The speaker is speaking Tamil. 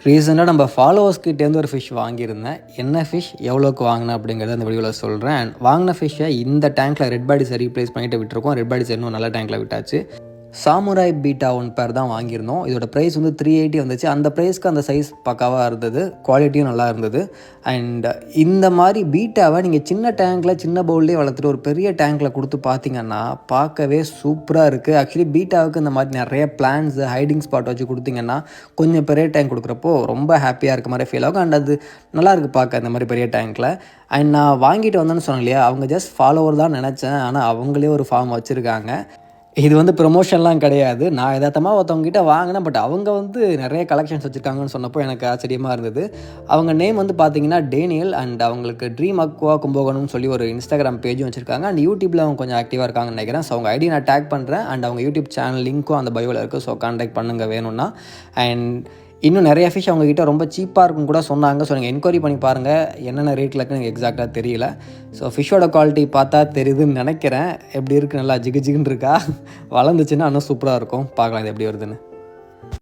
ரீசெண்டாக நம்ம ஃபாலோவர்ஸ்கிட்டேருந்து ஒரு ஃபிஷ் வாங்கியிருந்தேன். என்ன ஃபிஷ், எவ்வளோக்கு வாங்கினேன் அப்படிங்கிறத அந்த வீடியோவில் சொல்கிறேன். அண்ட் வாங்கின ஃபிஷ்ஷை இந்த டேங்க்கில் ரெட் பாடிஸை ரீப்ளேஸ் பண்ணிவிட்டு விட்டுருக்கோம். ரெட் பாடிஸ் இன்னும் நல்ல டேங்க்கில் விட்டாச்சு. சாமுராய் பீட்டா 1 பேர் தான் வாங்கியிருந்தோம். இதோட ப்ரைஸ் வந்து 380 வந்துச்சு. அந்த ப்ரைஸ்க்கு அந்த சைஸ் பக்காவாக இருந்தது, குவாலிட்டியும் நல்லா இருந்தது. அண்ட் இந்த மாதிரி பீட்டாவை நீங்கள் சின்ன டேங்க்கில் சின்ன பவுல்லே வளர்த்துட்டு ஒரு பெரிய டேங்க்கில் கொடுத்து பார்த்தீங்கன்னா பார்க்கவே சூப்பராக இருக்குது. ஆக்சுவலி பீட்டாவுக்கு இந்த மாதிரி நிறைய பிளான்ஸு, ஹைடிங் ஸ்பாட் வச்சு கொடுத்தீங்கன்னா கொஞ்சம் பெரிய டேங்க் கொடுக்குறப்போ ரொம்ப ஹாப்பியாக இருக்க மாதிரி ஃபீல் ஆகும். அண்ட் அது நல்லாயிருக்கு பார்க்க இந்த மாதிரி பெரிய டேங்க்கில். அண்ட் நான் வாங்கிட்டு வந்தேன்னு சொன்னேன் இல்லையா, அவங்க ஜஸ்ட் ஃபாலோவர் தான் நினச்சேன். ஆனால் அவங்களே ஒரு ஃபார்ம் வச்சுருக்காங்க. இது வந்து ப்ரொமோஷன்லாம் கிடையாது. நான் எதார்த்தமாக ஒருத்தவங்ககிட்ட வாங்கினேன். பட் அவங்க வந்து நிறைய கலெக்ஷன்ஸ் வச்சுருக்காங்கன்னு சொன்னப்போ எனக்கு ஆச்சரியமாக இருந்தது. அவங்க நேம் வந்து பார்த்தீங்கன்னா டேனியல். அண்ட் அவங்களுக்கு ட்ரீம் அக்வா கும்பகோணம்னு சொல்லி ஒரு இன்ஸ்டாகிராம் பேஜும் வச்சுருக்காங்க. அண்ட் யூடியூப்பில் அவங்க கொஞ்சம் ஆக்டிவாக இருக்காங்கன்னு நினைக்கிறேன். ஸோ அவங்க ஐடி நான் டேக் பண்ணுறேன். அண்ட் அவங்க யூடியூப் சேனல் லிங்க்கும் அந்த பயோவில் இருக்குது. ஸோ கான்டாக்ட் பண்ணுங்கள் வேணும்னா. அண்ட் இன்னும் நிறைய ஃபிஷ் அவங்ககிட்ட ரொம்ப சீப்பாக இருக்கும் கூட சொன்னாங்க. ஸோ நீங்கள் என்கொயரி பண்ணி பாருங்கள் என்னென்ன ரேட்டில் இருக்குன்னு எனக்கு எக்ஸாக்டாக தெரியல. ஸோ ஃபிஷ்ஷோட குவாலிட்டி பார்த்தா தெரியுதுன்னு நினைக்கிறேன். எப்படி இருக்குது, நல்லா ஜிகு ஜிகுன்னு இருக்கா, வளர்ந்துச்சுன்னா இன்னும் சூப்பராக இருக்கும். பார்க்கலாம் இது எப்படி வருதுன்னு.